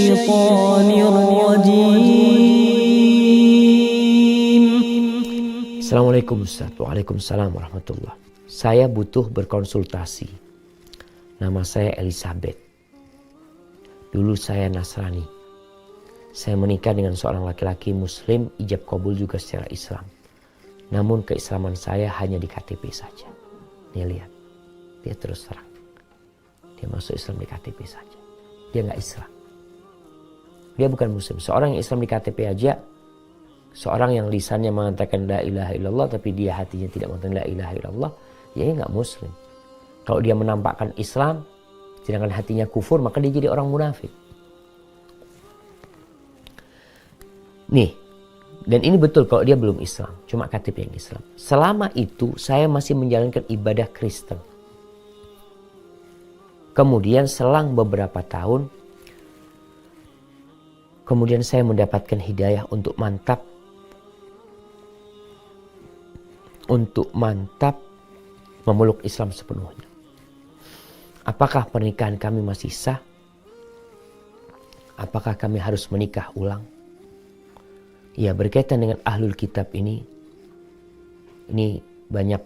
الشيطان الرجيم. Assalamualaikum Ustaz. Waalaikumsalam warahmatullah. Saya butuh berkonsultasi. Nama saya Elizabeth. Dulu saya Nasrani. Saya menikah dengan seorang laki-laki Muslim, ijab kabul juga secara Islam. Namun keislaman saya hanya di KTP saja. Nih lihat, dia terus terang. Dia masuk Islam di KTP saja. Dia nggak Islam. Dia bukan Muslim. Seorang yang Islam di KTP aja, seorang yang lisannya mengatakan la ilaha illallah tapi dia hatinya tidak mengatakan la ilaha illallah, ya dia nggak Muslim. Kalau dia menampakkan Islam, sedangkan hatinya kufur, maka dia jadi orang munafik. Nih, dan ini betul kalau dia belum Islam, cuma KTP yang Islam. Selama itu saya masih menjalankan ibadah Kristen. Kemudian selang beberapa tahun, kemudian saya mendapatkan hidayah untuk mantap memeluk Islam sepenuhnya. Apakah pernikahan kami masih sah? Apakah kami harus menikah ulang? Ya, berkaitan dengan ahlul kitab ini banyak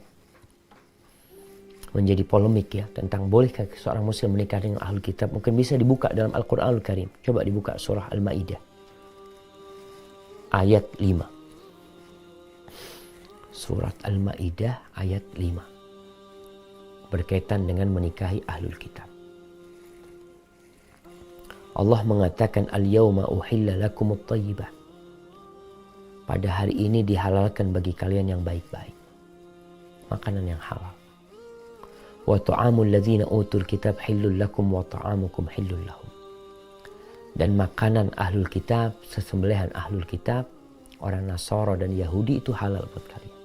menjadi polemik ya, tentang bolehkah seorang muslim menikah dengan ahlul kitab. Mungkin bisa dibuka dalam Al-Quranul Karim. Coba dibuka surah Al-Ma'idah ayat 5. Surat Al-Ma'idah ayat 5. Berkaitan dengan menikahi ahlul kitab. Allah mengatakan al-yawma uhilla lakumut thayyibah. Pada hari ini dihalalkan bagi kalian yang baik-baik. Makanan yang halal. Wa ta'amul ladzina utul kitab hillul lakum wa ta'amukum hillul lahum. Dan makanan ahlul kitab, sesembelihan ahlul kitab, orang Nasara dan Yahudi itu halal buat kalian.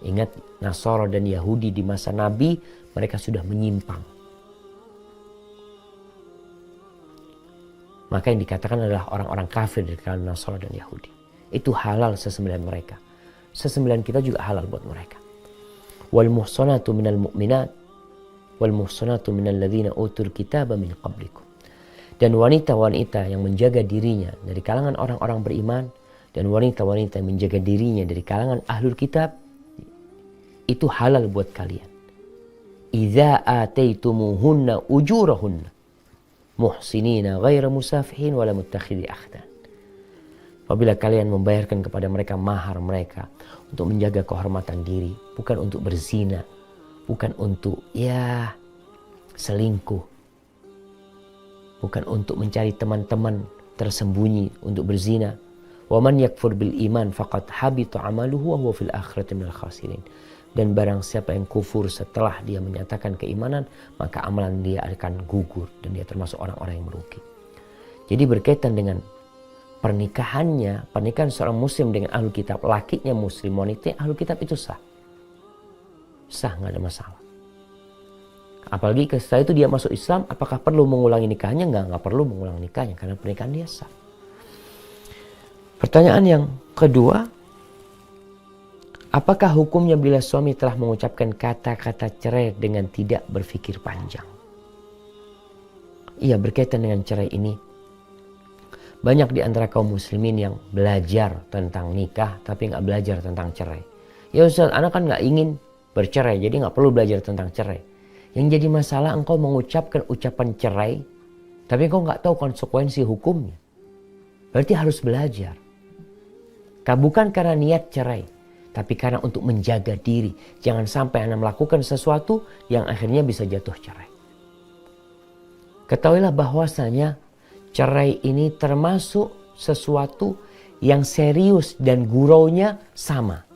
Ingat, Nasara dan Yahudi di masa Nabi, mereka sudah menyimpang. Maka yang dikatakan adalah orang-orang kafir dari kalangan Nasara dan Yahudi. Itu halal sesembelihan mereka. Sesembelihan kita juga halal buat mereka. Wal muhsanatu minal mu'minat wal muhsanatu minal ladzina utul kitaba min qablikum. Dan wanita-wanita yang menjaga dirinya dari kalangan orang-orang beriman, dan wanita-wanita yang menjaga dirinya dari kalangan ahlul kitab, itu halal buat kalian. Idza ataitumuhunna ujurahunna muhsinina ghaira musafihin wala muttakhidhi akhdan. Apabila kalian membayarkan kepada mereka mahar mereka untuk menjaga kehormatan diri, bukan untuk berzina, bukan untuk selingkuh, bukan untuk mencari teman-teman tersembunyi untuk berzina. Wa man yakfur bil iman faqad habita amaluhu wa huwa fil akhirati minal khasirin. Dan barang siapa yang kufur setelah dia menyatakan keimanan, maka amalan dia akan gugur dan dia termasuk orang-orang yang merugi. Jadi berkaitan dengan pernikahan seorang muslim dengan ahlul kitab, lakinya muslim, wanitanya ahlul kitab, itu sah. Sah, nggak ada masalah. Apalagi setelah itu dia masuk Islam, apakah perlu mengulangi nikahnya? Nggak perlu mengulangi nikahnya karena pernikahan dia sah. Pertanyaan yang kedua, apakah hukumnya bila suami telah mengucapkan kata-kata cerai dengan tidak berpikir panjang? Iya, berkaitan dengan cerai ini, banyak di antara kaum muslimin yang belajar tentang nikah tapi nggak belajar tentang cerai. Ya Ustaz, anak kan nggak ingin bercerai, jadi nggak perlu belajar tentang cerai. Yang jadi masalah, engkau mengucapkan ucapan cerai tapi engkau nggak tahu konsekuensi hukumnya. Berarti harus belajar. Bukan karena niat cerai, tapi karena untuk menjaga diri. Jangan sampai Anda melakukan sesuatu yang akhirnya bisa jatuh cerai. Ketahuilah bahwasanya cerai ini termasuk sesuatu yang serius dan guraunya sama.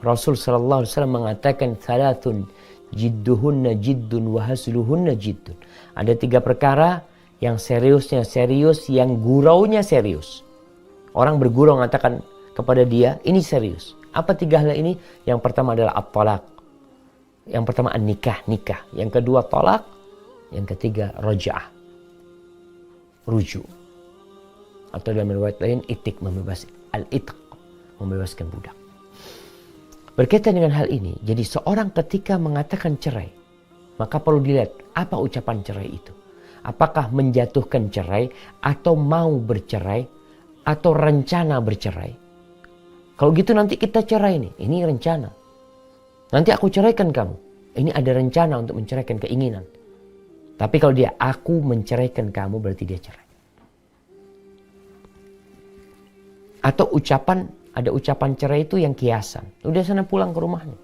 Rasul sallallahu alaihi wasallam mengatakan salatun jidduhunna jiddun wa hasluhunna jiddun. Ada 3 perkara yang seriusnya serius, yang guraunya serius. Orang bergurau mengatakan kepada dia, ini serius. Apa 3 hal ini? Yang pertama adalah at-talaq. Yang pertama nikah. Yang kedua talak. Yang ketiga raja'ah, rujuk. Atau dalam riwayat lain itik, membebaskan budak. Berkaitan dengan hal ini, jadi seorang ketika mengatakan cerai, maka perlu dilihat apa ucapan cerai itu. Apakah menjatuhkan cerai atau mau bercerai atau rencana bercerai? Kalau gitu nanti kita cerai nih, ini rencana. Nanti aku ceraikan kamu. Ini ada rencana untuk menceraikan keinginan. Tapi kalau dia aku menceraikan kamu berarti dia cerai. Atau ada ucapan cerai itu yang kiasan. Udah sana pulang ke rumahnya.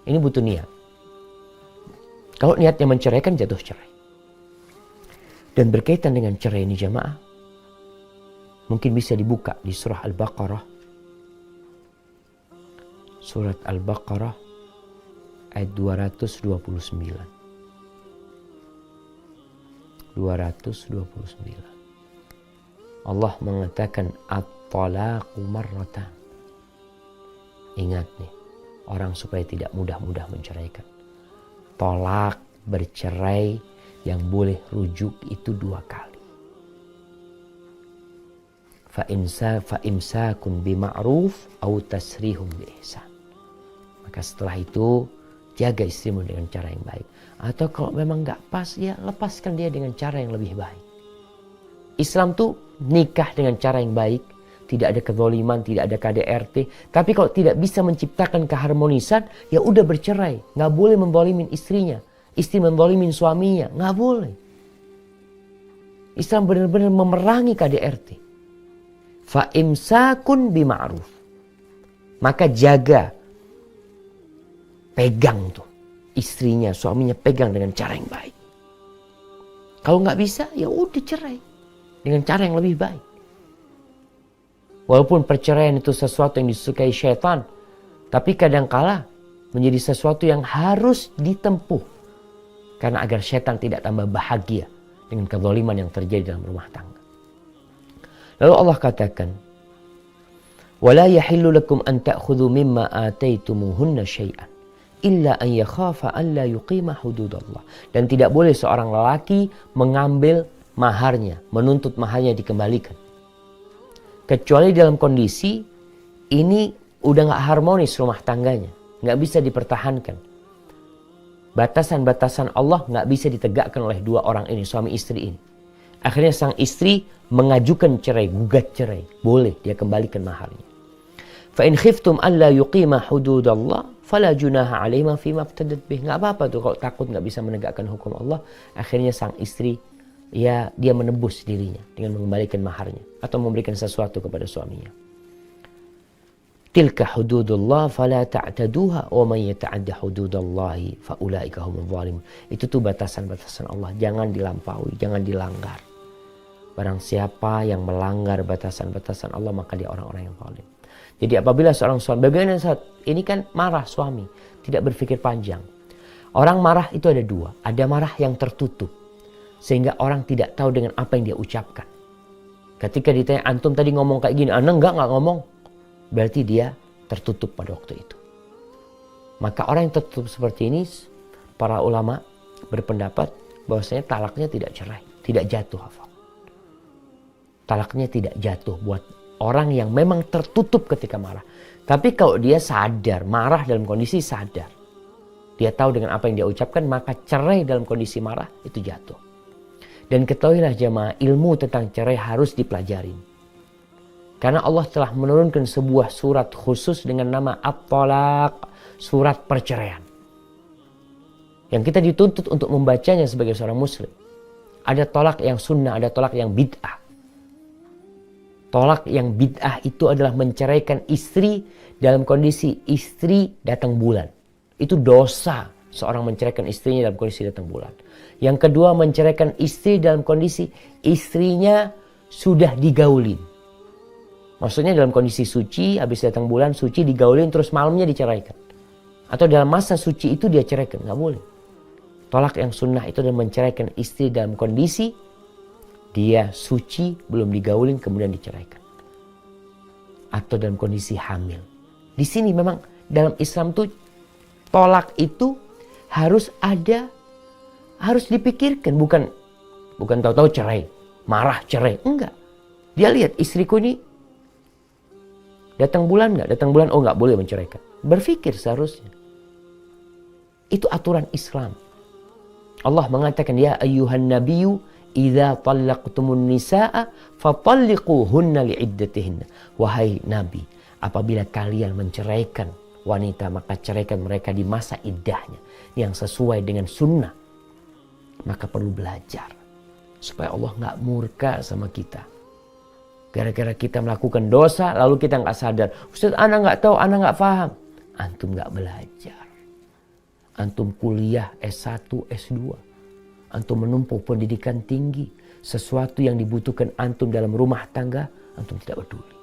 Ini butuh niat. Kalau niatnya menceraikan jatuh cerai. Dan berkaitan dengan cerai ini jamaah, mungkin bisa dibuka di surah Al-Baqarah. Surat Al-Baqarah ayat 229. 229. Allah mengatakan at-talaqu marratan. Ingat nih, orang supaya tidak mudah-mudah menceraikan. Tolak, bercerai yang boleh rujuk itu 2 kali. Fa'imsakun bima'ruf au tasrihum biihsan. Maka setelah itu jaga istrimu dengan cara yang baik. Atau kalau memang gak pas, ya lepaskan dia dengan cara yang lebih baik. Islam tuh nikah dengan cara yang baik. Tidak ada kezaliman, tidak ada KDRT. Tapi kalau tidak bisa menciptakan keharmonisan, ya udah bercerai. Gak boleh menzalimin istrinya. Istri menzalimin suaminya. Gak boleh. Islam benar-benar memerangi KDRT. Fa'imsakun bima'ruf. Maka jaga. Pegang tuh. Istrinya, suaminya pegang dengan cara yang baik. Kalau gak bisa, ya udah cerai. Dengan cara yang lebih baik. Walaupun perceraian itu sesuatu yang disukai syaitan. Tapi kadangkala menjadi sesuatu yang harus ditempuh. Karena agar syaitan tidak tambah bahagia dengan kezaliman yang terjadi dalam rumah tangga. Lalu Allah katakan, وَلَا يَحِلُّ لَكُمْ أَن تَأْخُذُوا مِمَّا آتَيْتُمُوهُنَّ شَيْئًا إِلَّا أَن يَخَافَ أَن لَا يُقِيمَ حُدُودَ اللَّهِ. Dan tidak boleh seorang lelaki mengambil maharnya, menuntut maharnya dikembalikan. Kecuali dalam kondisi ini udah gak harmonis rumah tangganya. Gak bisa dipertahankan. Batasan-batasan Allah gak bisa ditegakkan oleh 2 orang ini, suami istri ini. Akhirnya sang istri mengajukan cerai, gugat cerai. Boleh dia kembalikan maharnya. فَإِنْ خِفْتُمْ أَلَّا يُقِيمَ حُدُودَ اللَّهِ فَلَا جُنَاحَ عَلَيْهِمَا فِيمَا افْتَدَتْ بِهِ. Gak apa-apa tuh kalau takut gak bisa menegakkan hukum Allah. Akhirnya sang istri, ya dia menebus dirinya dengan mengembalikan maharnya. Atau memberikan sesuatu kepada suaminya. Tilka hududullah fala ta'taduha wa man yata'adda hududallahi fa ulaika humul zalimun. Itu tuh batasan-batasan Allah, jangan dilampaui, jangan dilanggar. Barang siapa yang melanggar batasan-batasan Allah maka dia orang-orang yang zalim. Jadi apabila seorang suami, bagaimana saat ini kan marah suami, tidak berpikir panjang. Orang marah itu ada 2, ada marah yang tertutup sehingga orang tidak tahu dengan apa yang dia ucapkan. Ketika ditanya antum tadi ngomong kayak gini, ana enggak ngomong. Berarti dia tertutup pada waktu itu. Maka orang yang tertutup seperti ini, para ulama berpendapat bahwasanya talaknya tidak cerai, tidak jatuh hafal. Talaknya tidak jatuh buat orang yang memang tertutup ketika marah. Tapi kalau dia sadar, marah dalam kondisi sadar, dia tahu dengan apa yang dia ucapkan, maka cerai dalam kondisi marah itu jatuh. Dan ketahuilah jamaah, ilmu tentang cerai harus dipelajarin. Karena Allah telah menurunkan sebuah surat khusus dengan nama At-Talaq, surat perceraian. Yang kita dituntut untuk membacanya sebagai seorang muslim. Ada tolak yang sunnah, ada tolak yang bid'ah. Tolak yang bid'ah itu adalah menceraikan istri dalam kondisi istri datang bulan. Itu dosa seorang menceraikan istrinya dalam kondisi datang bulan. Yang kedua, menceraikan istri dalam kondisi istrinya sudah digaulin. Maksudnya dalam kondisi suci, habis datang bulan suci digaulin terus malamnya diceraikan. Atau dalam masa suci itu dia ceraikan, nggak boleh. Tolak yang sunnah itu adalah menceraikan istri dalam kondisi dia suci, belum digaulin kemudian diceraikan. Atau dalam kondisi hamil. Di sini memang dalam Islam tuh tolak itu harus ada, harus dipikirkan, bukan tahu-tahu cerai, marah cerai, enggak. Dia lihat istriku ini datang bulan nggak? Datang bulan, oh nggak boleh menceraikan. Berpikir seharusnya. Itu aturan Islam. Allah mengatakan, ya ayyuhan nabiyyu idza talaqtumun nisaa fatalliquhunna liiddatihinna. Wahai Nabi, apabila kalian menceraikan wanita, maka ceraikan mereka di masa iddahnya yang sesuai dengan sunnah. Maka perlu belajar supaya Allah nggak murka sama kita. Gara-gara kita melakukan dosa lalu kita nggak sadar. Ustaz, ana nggak tahu, ana nggak paham. Antum nggak belajar. Antum kuliah S1, S2. Antum menumpuk pendidikan tinggi. Sesuatu yang dibutuhkan antum dalam rumah tangga, antum tidak peduli.